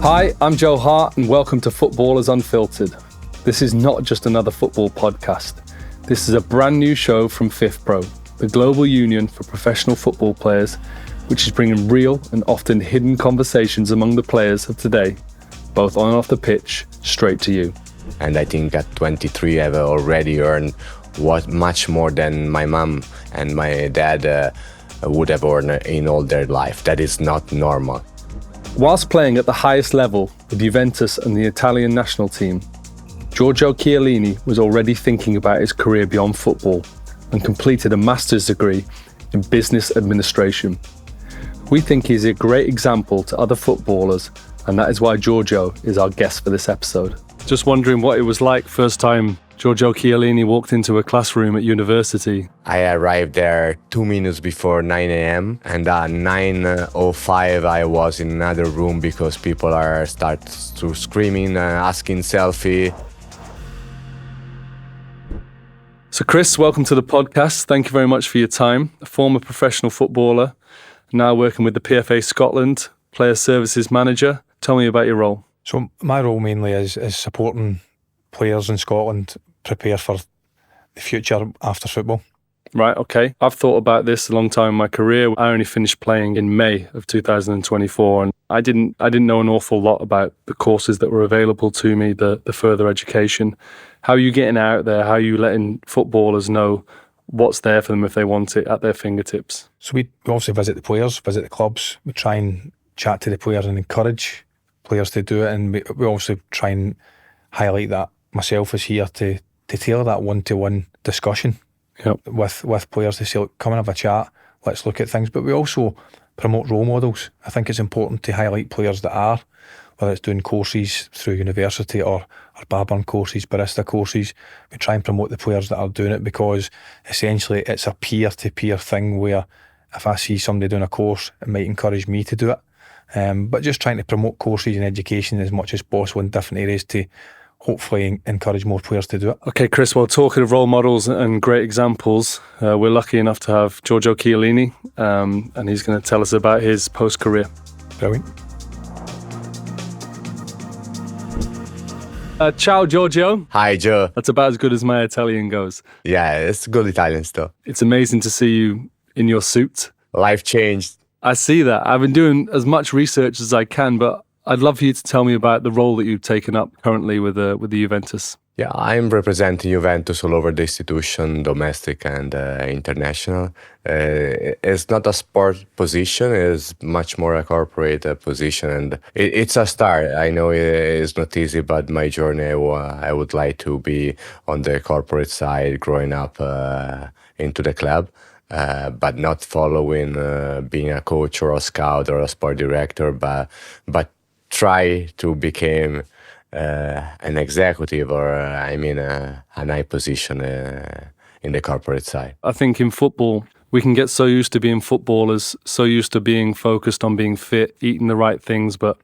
Hi, I'm Joe Hart and welcome to Footballers Unfiltered. This is not just another football podcast. This is a brand new show from FIFPro, the global union for professional football players, which is bringing real and often hidden conversations among the players of today, both on and off the pitch, straight to you. And I think at 23 I've already earned much more than my mom and my dad would have earned in all their life. That is not normal. Whilst playing at the highest level with Juventus and the Italian national team, Giorgio Chiellini was already thinking about his career beyond football and completed a master's degree in business administration. We think he's a great example to other footballers, and that is why Giorgio is our guest for this episode. Just wondering what it was like first time Giorgio Chiellini walked into a classroom at university. I arrived there 2 minutes before 9 a.m. and at 9:05 I was in another room because people start to screaming, asking selfie. So Chris, welcome to the podcast. Thank you very much for your time. A former professional footballer, now working with the PFA Scotland, Player Services Manager. Tell me about your role. So my role mainly is supporting players in Scotland prepare for the future after football. Right, okay. I've thought about this a long time in my career. I only finished playing in May of 2024, and I didn't know an awful lot about the courses that were available to me, the further education. How are you getting out there? How are you letting footballers know what's there for them if they want it at their fingertips? So we obviously visit the players, visit the clubs. We try and chat to the players and encourage players to do it, and we obviously try and highlight that myself is here to tailor that one-to-one discussion. Yep. with players to say, look, come and have a chat, let's look at things. But we also promote role models. I think it's important to highlight players that are, whether it's doing courses through university or barber courses, barista courses. We try and promote the players that are doing it, because essentially it's a peer-to-peer thing where if I see somebody doing a course, it might encourage me to do it. But just trying to promote courses and education as much as possible in different areas to hopefully encourage more players to do it. Okay, Chris, well, talking of role models and great examples, we're lucky enough to have Giorgio Chiellini, and he's going to tell us about his post-career. Brilliant. Ciao, Giorgio. Hi, Joe. That's about as good as my Italian goes. Yeah, it's good Italian stuff. It's amazing to see you in your suit. Life changed. I see that. I've been doing as much research as I can, but I'd love for you to tell me about the role that you've taken up currently with the Juventus. Yeah, I'm representing Juventus all over the institution, domestic and international. It's not a sport position, it's much more a corporate position, and it's a start. I know it's not easy, but my journey, I would like to be on the corporate side, growing up into the club. But not following being a coach or a scout or a sport director, but try to become an executive or a high position in the corporate side. I think in football, we can get so used to being footballers, so used to being focused on being fit, eating the right things, but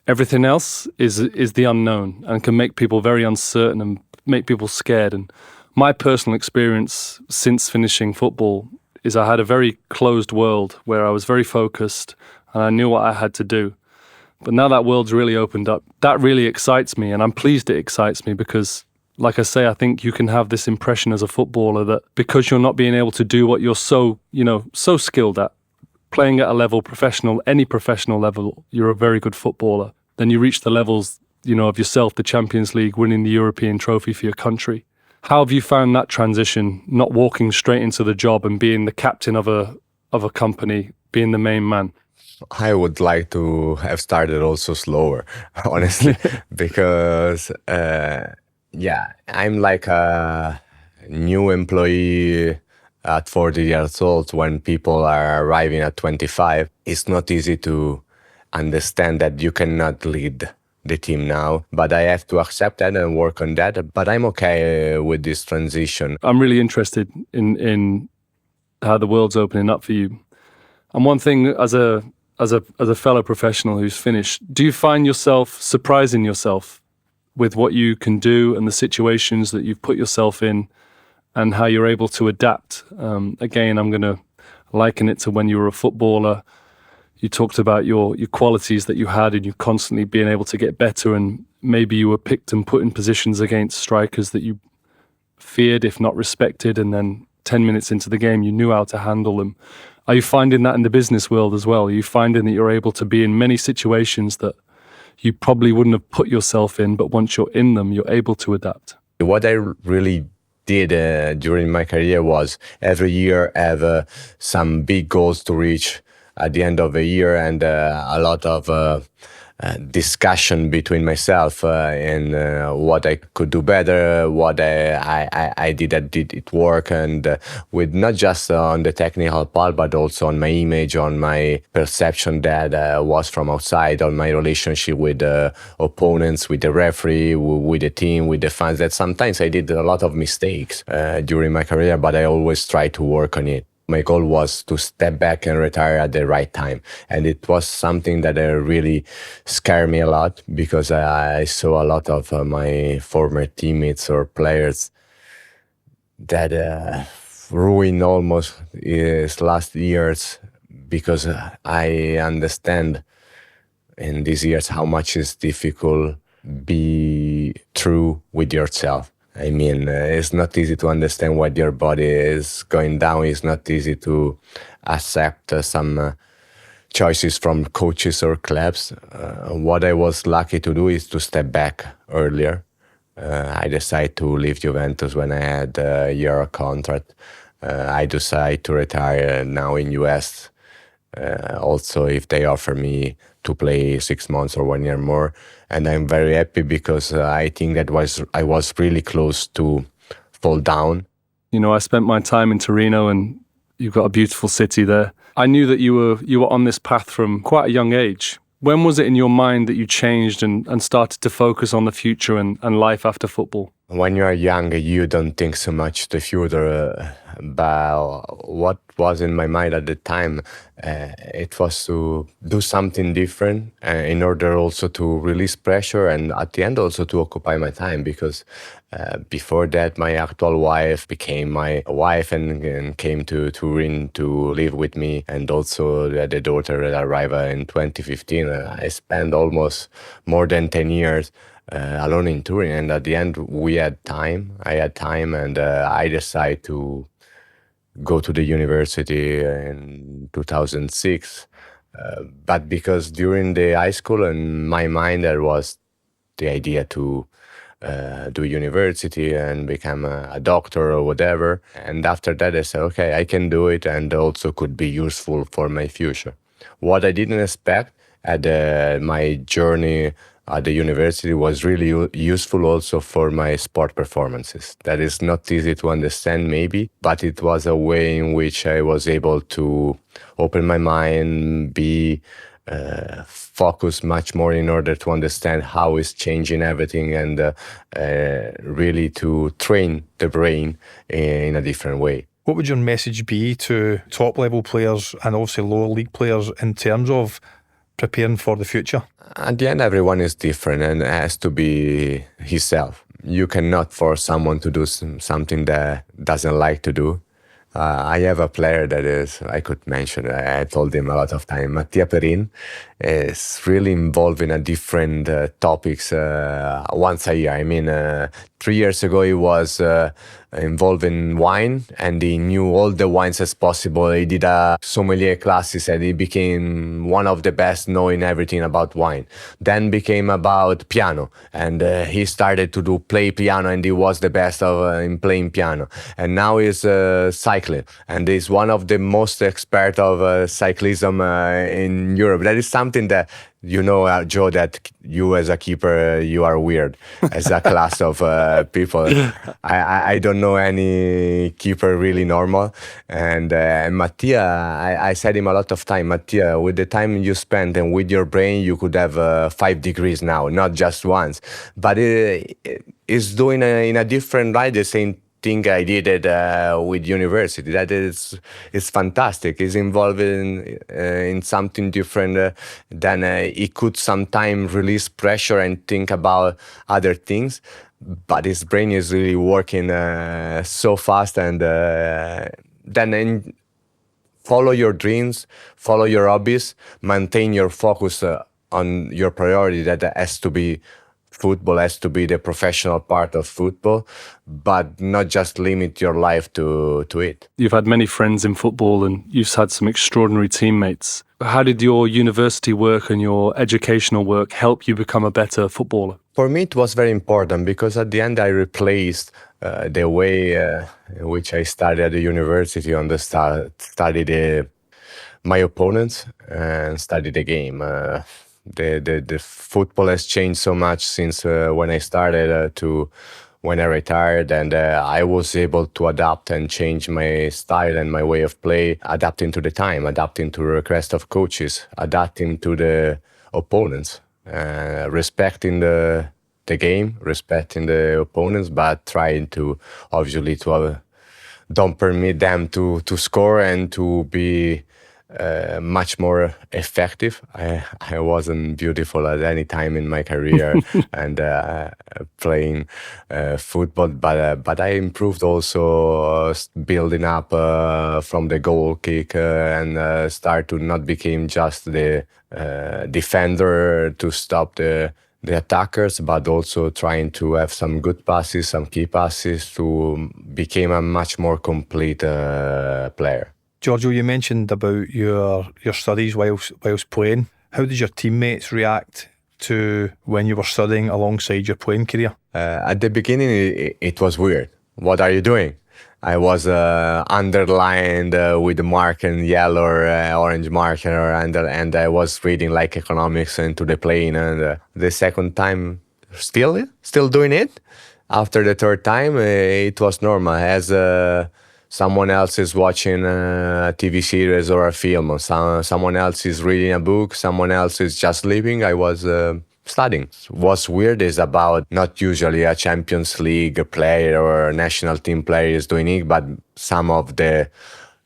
everything else is the unknown and can make people very uncertain and make people scared. And my personal experience since finishing football is I had a very closed world where I was very focused and I knew what I had to do. But now that world's really opened up. That really excites me, and I'm pleased it excites me because, like I say, I think you can have this impression as a footballer that because you're not being able to do what you're so skilled at, playing at a level professional, any professional level, you're a very good footballer. Then you reach the levels, of yourself, the Champions League, winning the European trophy for your country. How have you found that transition, not walking straight into the job and being the captain of a company, being the main man? I would like to have started also slower, honestly, because, I'm like a new employee at 40 years old when people are arriving at 25. It's not easy to understand that you cannot lead the team now, but I have to accept that and work on that. But I'm okay with this transition. I'm really interested in how the world's opening up for you. And one thing as a fellow professional who's finished, do you find yourself surprising yourself with what you can do and the situations that you've put yourself in and how you're able to adapt? Again, I'm going to liken it to when you were a footballer. You talked about your qualities that you had and you constantly being able to get better, and maybe you were picked and put in positions against strikers that you feared, if not respected, and then 10 minutes into the game, you knew how to handle them. Are you finding that in the business world as well? Are you finding that you're able to be in many situations that you probably wouldn't have put yourself in, but once you're in them, you're able to adapt? What I really did during my career was every year have some big goals to reach at the end of the year, and a lot of discussion between myself and what I could do better, what I did that did it work, and with not just on the technical part, but also on my image, on my perception that was from outside, on my relationship with opponents, with the referee, with the team, with the fans. That sometimes I did a lot of mistakes during my career, but I always try to work on it. My goal was to step back and retire at the right time. And it was something that really scared me a lot, because I saw a lot of my former teammates or players that ruined almost his last years, because I understand in these years how much it's difficult be true with yourself. I mean, it's not easy to understand what your body is going down. It's not easy to accept some choices from coaches or clubs. What I was lucky to do is to step back earlier. I decided to leave Juventus when I had a year contract. I decided to retire now in US. Also, if they offer me to play 6 months or 1 year more, and I'm very happy, because I think that I was really close to fall down. You know, I spent my time in Torino, and you've got a beautiful city there. I knew that you were on this path from quite a young age. When was it in your mind that you changed and started to focus on the future and life after football? When you are young, you don't think so much the future, but what was in my mind at the time, it was to do something different in order also to release pressure, and at the end also to occupy my time, because before that my actual wife became my wife and came to Turin to live with me, and also the daughter that arrived in 2015. I spent almost more than 10 years alone in Turin, and at the end we had time. I had time, and I decided to go to the university in 2006. But because during the high school, in my mind, there was the idea to do university and become a doctor or whatever. And after that, I said, okay, I can do it, and also could be useful for my future. What I didn't expect at my journey at the university was really useful also for my sport performances. That is not easy to understand maybe, but it was a way in which I was able to open my mind, be focused much more in order to understand how it's changing everything, and really to train the brain in a different way. What would your message be to top level players and also lower league players in terms of preparing for the future? At the end, everyone is different and has to be himself. You cannot force someone to do something that doesn't like to do. I have a player that is, I could mention, I told him a lot of time, Mattia Perin is really involved in a different topics once a year. I mean, 3 years ago he was involved in wine, and he knew all the wines as possible. He did a sommelier classes, and he became one of the best knowing everything about wine. Then became about piano, and he started to play piano, and he was the best in playing piano. And now he's cycling, and he's one of the most expert of cyclism in Europe. That is something that, you know, Joe, that you as a keeper, you are weird as a class of people. I don't know any keeper really normal. And Mattia, I said him a lot of time, Mattia, with the time you spend and with your brain, you could have 5 degrees now, not just once. But it's doing in a different light the same thing I did it with university. That is fantastic. He's involved in something different than he could sometimes release pressure and think about other things. But his brain is really working so fast, and then follow your dreams, follow your hobbies, maintain your focus on your priority that has to be football, has to be the professional part of football, but not just limit your life to it. You've had many friends in football and you've had some extraordinary teammates. How did your university work and your educational work help you become a better footballer? For me, it was very important because at the end I replaced the way in which I studied at the university on the studied my opponents and studied the game. The football has changed so much since when I started to when I retired, and I was able to adapt and change my style and my way of play, adapting to the time, adapting to the request of coaches, adapting to the opponents, respecting the game, respecting the opponents, but trying to obviously to don't permit them to score and to be much more effective. I wasn't beautiful at any time in my career and playing football, but I improved also building up from the goal kick and start to not become just the defender to stop the attackers, but also trying to have some good passes, some key passes to become a much more complete player. Giorgio, you mentioned about your studies whilst playing. How did your teammates react to when you were studying alongside your playing career? At the beginning, it was weird. What are you doing? I was underlined with the mark in yellow or orange marker, and I was reading like economics into the plane. And the second time, still doing it. After the third time, it was normal. As someone else is watching a TV series or a film, or someone else is reading a book, someone else is just sleeping, I was studying. What's weird is about not usually a Champions League player or a national team player is doing it, but some of the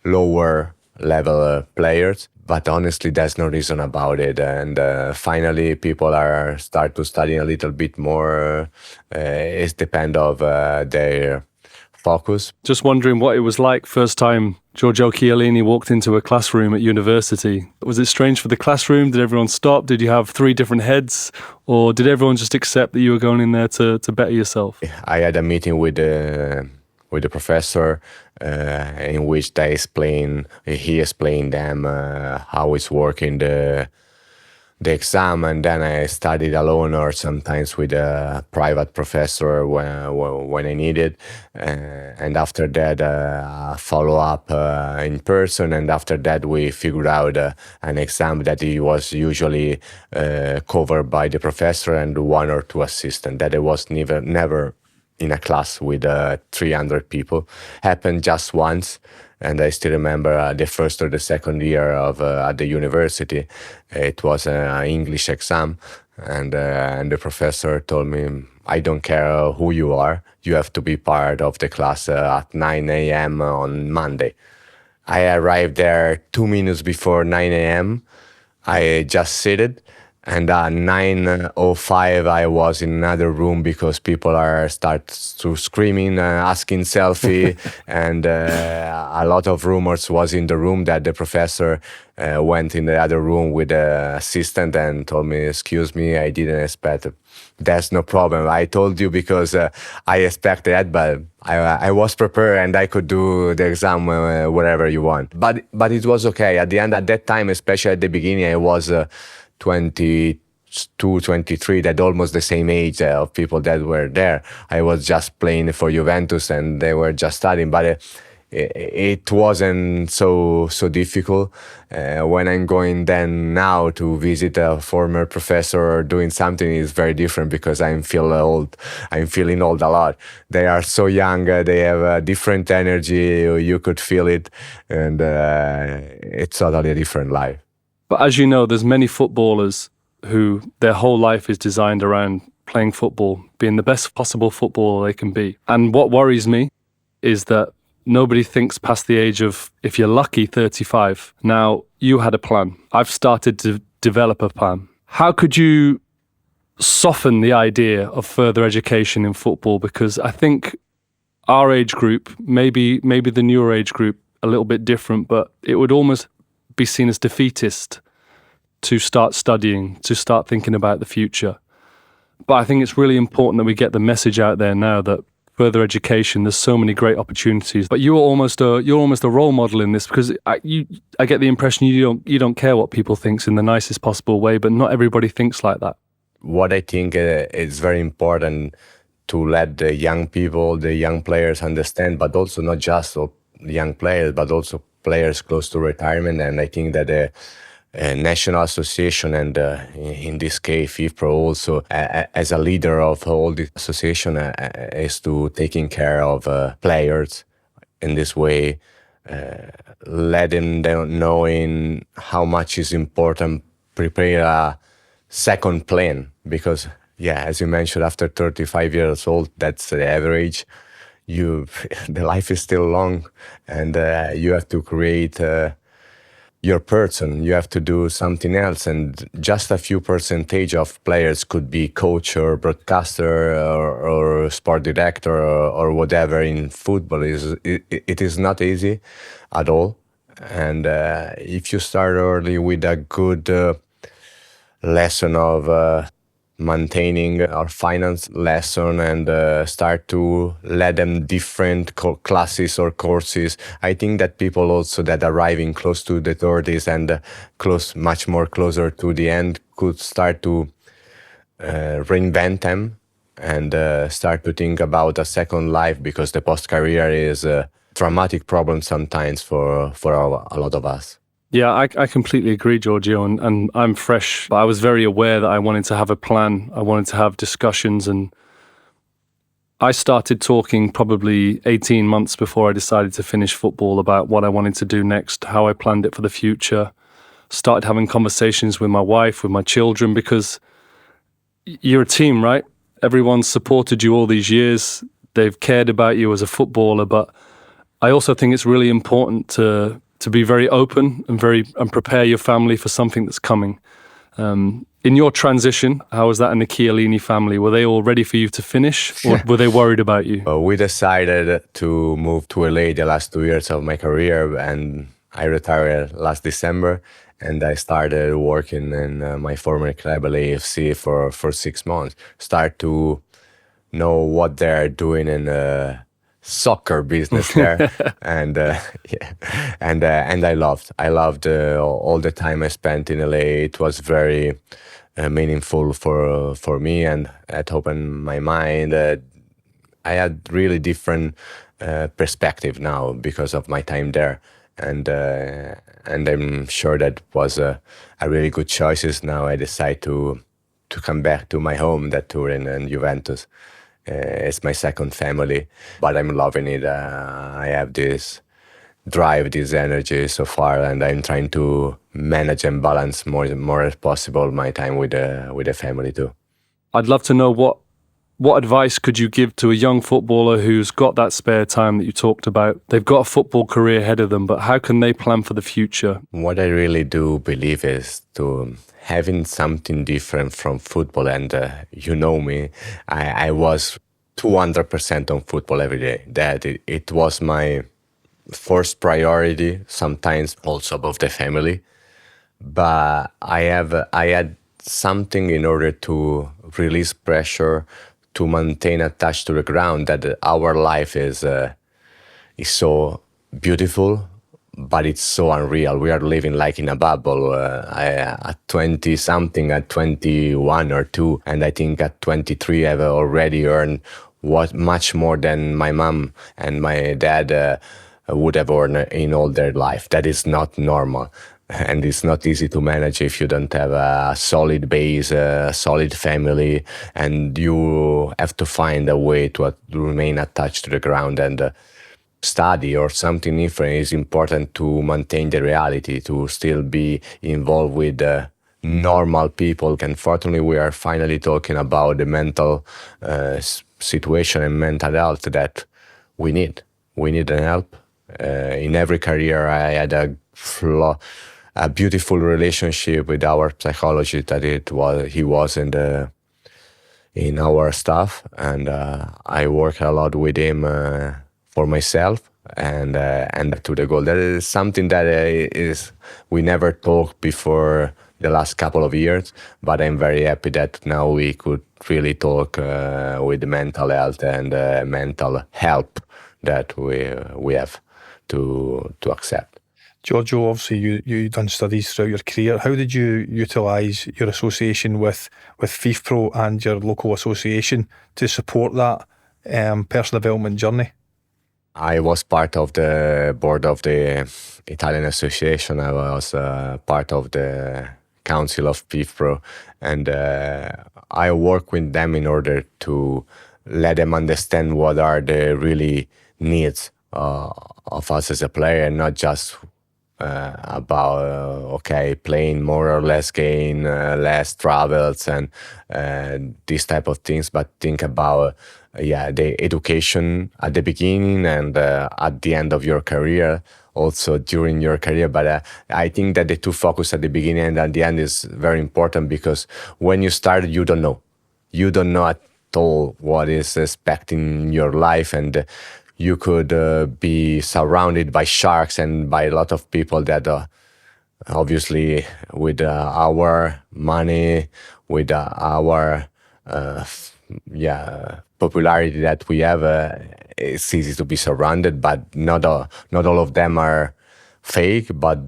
lower level players. But honestly, there's no reason about it. And finally, people are start to study a little bit more. It depends of their focus. Just wondering what it was like first time Giorgio Chiellini walked into a classroom at university. Was it strange for the classroom? Did everyone stop? Did you have 3 different heads? Or did everyone just accept that you were going in there to better yourself? I had a meeting with the professor in which he explained them how it's working the exam, and then I studied alone or sometimes with a private professor when I needed, and after that follow up in person, and after that we figured out an exam that it was usually covered by the professor and 1 or 2 assistants, that it was never in a class with 300 people. Happened just once. And I still remember the first or the second year of at the university. It was an English exam, and the professor told me, "I don't care who you are. You have to be part of the class at 9 a.m. on Monday." I arrived there 2 minutes before 9 a.m. I just seated. And at 9:05, I was in another room because people start to screaming, asking selfie, and a lot of rumors was in the room that the professor went in the other room with the assistant and told me, "Excuse me, I didn't expect it." "There's no problem. I told you because I expected that, but I was prepared and I could do the exam wherever you want." But it was okay. At the end, at that time, especially at the beginning, I was 22, 23, that almost the same age of people that were there. I was just playing for Juventus and they were just studying, but it wasn't so difficult. When I'm going then now to visit a former professor or doing something, is very different because I'm feeling old a lot. They are so young, they have a different energy, you could feel it, and it's totally a different life. But as you know, there's many footballers who their whole life is designed around playing football, being the best possible footballer they can be. And what worries me is that nobody thinks past the age of, if you're lucky, 35. Now, you had a plan. I've started to develop a plan. How could you soften the idea of further education in football? Because I think our age group, maybe the newer age group, a little bit different, but it would almost be seen as defeatist to start studying, to start thinking about the future. But I think it's really important that we get the message out there now that further education, there's so many great opportunities. But you're almost a role model in this, because I get the impression you don't care what people think in the nicest possible way, but not everybody thinks like that. What I think is very important to let the young people, the young players understand, but also not just young players, but also players close to retirement. And I think that the National Association and in this case FIFA also as a leader of all the association is to taking care of players in this way, letting them knowing how much is important prepare a second plan, because as you mentioned, after 35 years old, that's the average. The life is still long, and you have to create your person. You have to do something else, and just a few percentage of players could be coach or broadcaster or sport director or whatever in football. It is not easy at all, and if you start early with a good lesson of maintaining our finance lesson and start to let them different classes or courses. I think that people also that arriving close to the 30s and much more closer to the end could start to reinvent them and start to think about a second life, because the post-career is a dramatic problem sometimes for a lot of us. Yeah, I completely agree, Giorgio, and I'm fresh. But I was very aware that I wanted to have a plan. I wanted to have discussions, and I started talking probably 18 months before I decided to finish football about what I wanted to do next, how I planned it for the future. Started having conversations with my wife, with my children, because you're a team, right? Everyone's supported you all these years. They've cared about you as a footballer, but I also think it's really important to be very open and prepare your family for something that's coming. In your transition, how was that in the Chiellini family? Were they all ready for you to finish, or were they worried about you? We decided to move to LA the last 2 years of my career, and I retired last December, and I started working in my former club, LAFC, for 6 months. Start to know what they're doing in soccer business there, and I loved all the time I spent in LA. It was very meaningful for me, and it opened my mind. I had really different perspective now because of my time there, and I'm sure that was a really good choices. Now I decide to come back to my home, that Turin and Juventus. It's my second family, but I'm loving it. I have this drive, this energy so far, and I'm trying to manage and balance more as possible my time with the family too. I'd love to know what advice could you give to a young footballer who's got that spare time that you talked about? They've got a football career ahead of them, but how can they plan for the future? What I really do believe is to having something different from football. And you know me, I was 200% on football every day. That it was my first priority, sometimes also above the family. But I had something in order to release pressure, to maintain attached to the ground, that our life is so beautiful, but it's so unreal. We are living like in a bubble. At 20 something, at 21 or 2, and I think at 23 I've already earned much more than my mom and my dad would have earned in all their life. That is not normal. And it's not easy to manage if you don't have a solid base, a solid family, and you have to find a way to remain attached to the ground. And study or something different is important to maintain the reality, to still be involved with normal people. Unfortunately, we are finally talking about the mental situation and mental health that we need. We need help. In every career, I had a beautiful relationship with our psychologist that he was in our staff, and I work a lot with him for myself, and to the goal. That is something that is we never talked before the last couple of years, but I'm very happy that now we could really talk with the mental health and mental help that we have to accept. Giorgio, obviously you done studies throughout your career. How did you utilise your association with FIFPro and your local association to support that personal development journey? I was part of the board of the Italian Association. I was part of the council of FIFPro, and I work with them in order to let them understand what are the really needs of us as a player, and not just about okay, playing more or less game, less travels and these type of things, but think about the education at the beginning and at the end of your career, also during your career. But I think that the two focus at the beginning and at the end is very important, because when you start, you don't know at all what is expecting your life, and you could be surrounded by sharks and by a lot of people that obviously with our money, with our popularity that we have, it's easy to be surrounded, but not all of them are fake, but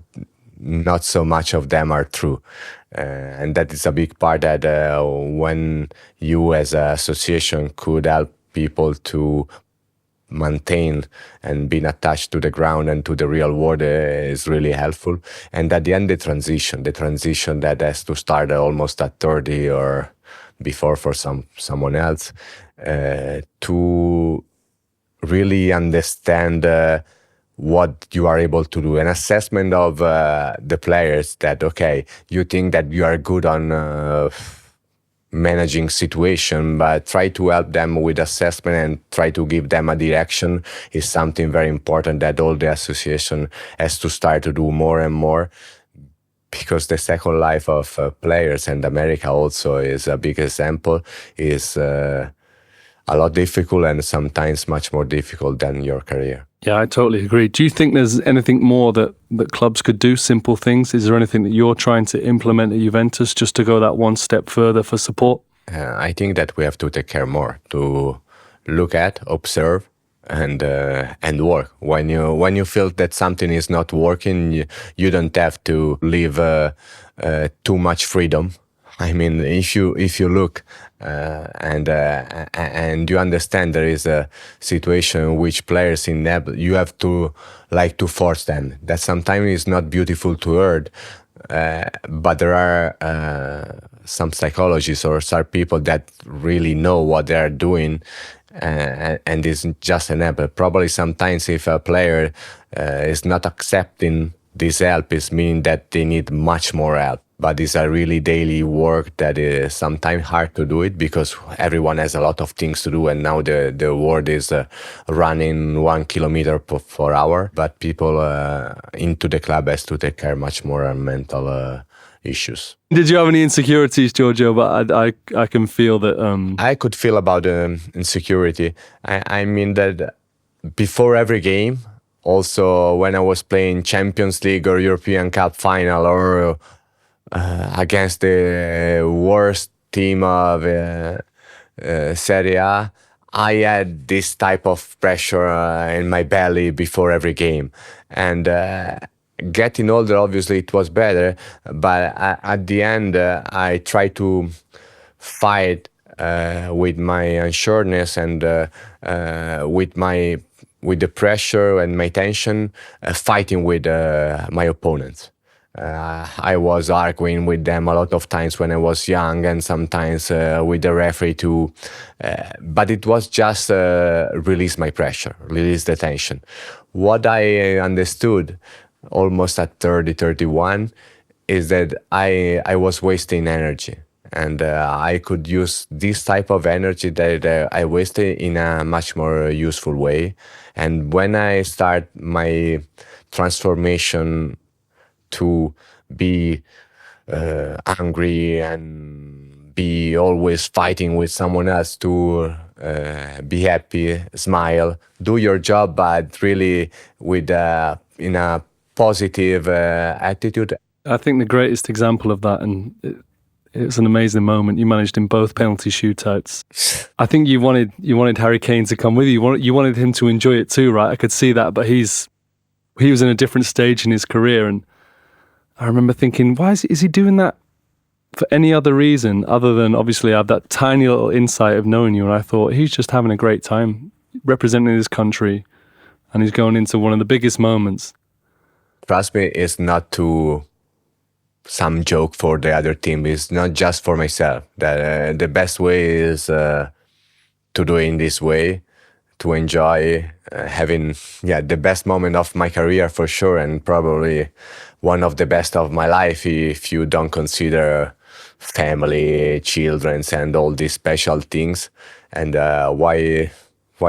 not so much of them are true. And that is a big part that when you as an association could help people to maintain and being attached to the ground and to the real world is really helpful. And at the end, the transition that has to start almost at 30 or before for someone else, to really understand what you are able to do, an assessment of the players that, okay, you think that you are good on managing situation, but try to help them with assessment and try to give them a direction is something very important that all the association has to start to do more and more, because the second life of players, and America also is a big example, is a lot difficult and sometimes much more difficult than your career. Yeah, I totally agree. Do you think there's anything more that clubs could do, simple things? Is there anything that you're trying to implement at Juventus just to go that one step further for support? I think that we have to take care more, to look at, observe, and work. When you feel that something is not working, you don't have to leave too much freedom. I mean, if you look and you understand there is a situation in which players you have to force them. That sometimes is not beautiful to hear, but there are some psychologists or some people that really know what they are doing, and it's just an example. Probably sometimes if a player is not accepting this help, it means that they need much more help. But it's a really daily work that is sometimes hard to do it, because everyone has a lot of things to do, and now the world is running 1 kilometer per hour. But people into the club has to take care much more on mental issues. Did you have any insecurities, Giorgio? But I can feel that. I could feel about insecurity. I mean that before every game, also when I was playing Champions League or European Cup final, or against the worst team of Serie A, I had this type of pressure in my belly before every game. And getting older, obviously, it was better. But at the end, I tried to fight with my unsureness and with the pressure and my tension, fighting with my opponents. I was arguing with them a lot of times when I was young, and sometimes with the referee too. But it was just release my pressure, release the tension. What I understood almost at 30, 31 is that I was wasting energy. And I could use this type of energy that I wasted in a much more useful way. And when I start my transformation to be angry and be always fighting with someone else, to be happy, smile, do your job, but really with in a positive attitude. I think the greatest example of that, and it's an amazing moment, you managed in both penalty shootouts. I think you wanted Harry Kane to come with you. You wanted him to enjoy it too, right? I could see that, but he was in a different stage in his career, and I remember thinking, why is he doing that for any other reason other than obviously I have that tiny little insight of knowing you, and I thought he's just having a great time representing his country, and he's going into one of the biggest moments. Trust me, it's not to some joke for the other team. It's not just for myself. That the best way is to do it in this way, to enjoy having the best moment of my career for sure, and probably one of the best of my life if you don't consider family, children, and all these special things. And why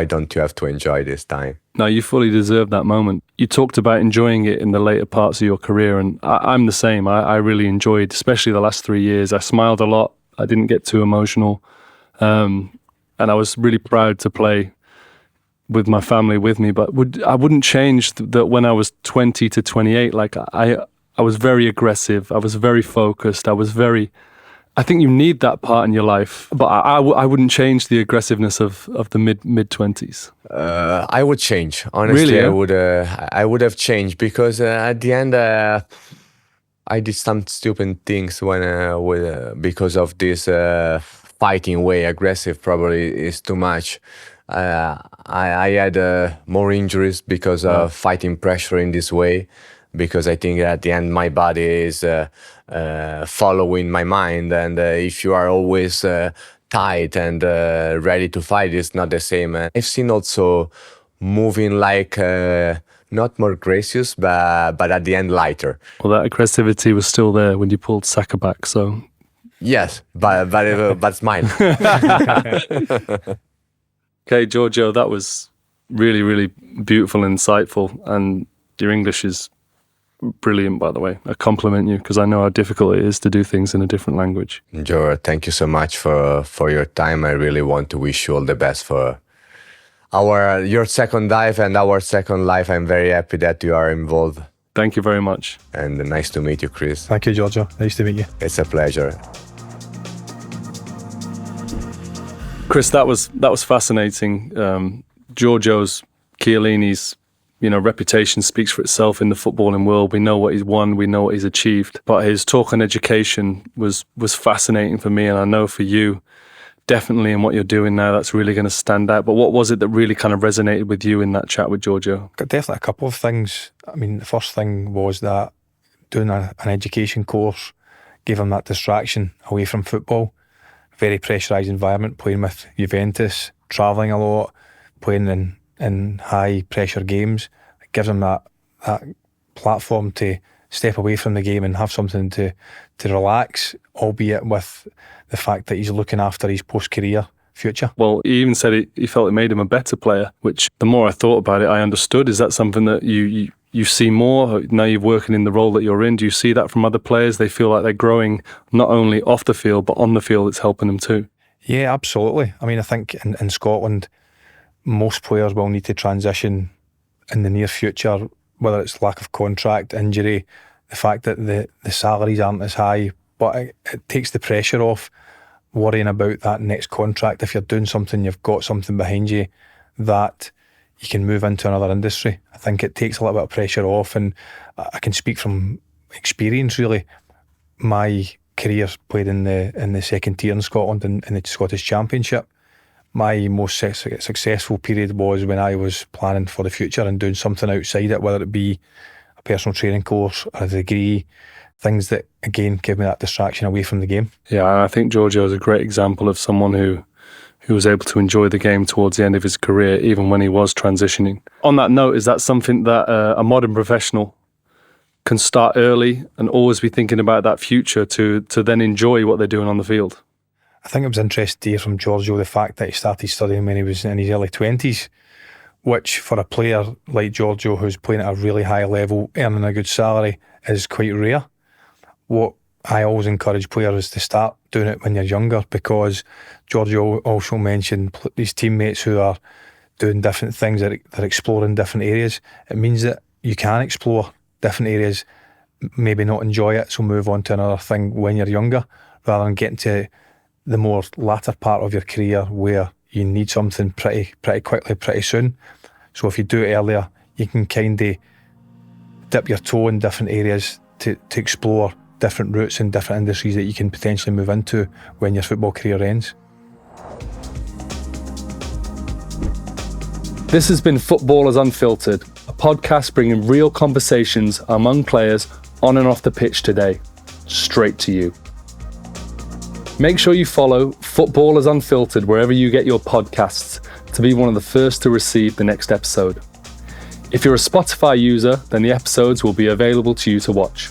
don't you have to enjoy this time? No, you fully deserve that moment. You talked about enjoying it in the later parts of your career, and I'm the same. I really enjoyed, especially the last 3 years. I smiled a lot. I didn't get too emotional. And I was really proud to play with my family with me. But I wouldn't change that when I was 20 to 28. Like I was very aggressive. I was very focused. I think you need that part in your life, but I wouldn't change the aggressiveness of the mid 20s. I would change. Honestly, Really, I would have changed because at the end I did some stupid things because of this fighting way. Aggressive probably is too much. I had more injuries because of fighting pressure in this way. Because I think at the end my body is following my mind, and if you are always tight and ready to fight, it's not the same. I've seen also moving like not more gracious, but at the end lighter. Well, that aggressivity was still there when you pulled Saka back, so... Yes, but smile. Okay, Giorgio, that was really, really beautiful and insightful, and your English is brilliant, by the way. I compliment you because I know how difficult it is to do things in a different language. Joe, thank you so much for your time. I really want to wish you all the best for your second dive and our second life. I'm very happy that you are involved. Thank you very much. And nice to meet you, Chris. Thank you, Giorgio. Nice to meet you. It's a pleasure. Chris, that was fascinating. Giorgio's, Chiellini's, reputation speaks for itself in the footballing world. We know what he's won, we know what he's achieved. But his talk on education was fascinating for me, and I know for you, definitely in what you're doing now, that's really going to stand out. But what was it that really kind of resonated with you in that chat with Giorgio? Definitely a couple of things. I mean, the first thing was that doing an education course gave him that distraction away from football. Very pressurised environment, playing with Juventus, travelling a lot, playing in high pressure games. It gives him that platform to step away from the game and have something to relax, albeit with the fact that he's looking after his post-career future. Well, he even said he felt it made him a better player, which the more I thought about it, I understood. Is that something that you see more now you're working in the role that you're in? Do you see that from other players? They feel like they're growing not only off the field, but on the field it's helping them too. Yeah, absolutely. I mean, I think in Scotland, most players will need to transition in the near future, whether it's lack of contract, injury, the fact that the salaries aren't as high, but it takes the pressure off worrying about that next contract. If you're doing something, you've got something behind you that you can move into another industry. I think it takes a little bit of pressure off, and I can speak from experience really. My career's played in the second tier in Scotland in the Scottish Championship. My most successful period was when I was planning for the future and doing something outside it, whether it be a personal training course or a degree, things that, again, give me that distraction away from the game. Yeah, I think Giorgio is a great example of someone who was able to enjoy the game towards the end of his career, even when he was transitioning. On that note, is that something that a modern professional can start early and always be thinking about that future to then enjoy what they're doing on the field? I think it was interesting to hear from Giorgio the fact that he started studying when he was in his early 20s, which for a player like Giorgio who's playing at a really high level, earning a good salary, is quite rare. What I always encourage players to start doing it when you're younger, because Giorgio also mentioned these teammates who are doing different things, they're exploring different areas. It means that you can explore different areas, maybe not enjoy it, so move on to another thing when you're younger, rather than getting to the more latter part of your career where you need something pretty quickly, pretty soon. So if you do it earlier, you can kind of dip your toe in different areas to explore different routes and different industries that you can potentially move into when your football career ends. This has been Footballers Unfiltered, a podcast bringing real conversations among players on and off the pitch today, straight to you. Make sure you follow Footballers Unfiltered wherever you get your podcasts to be one of the first to receive the next episode. If you're a Spotify user, then the episodes will be available to you to watch.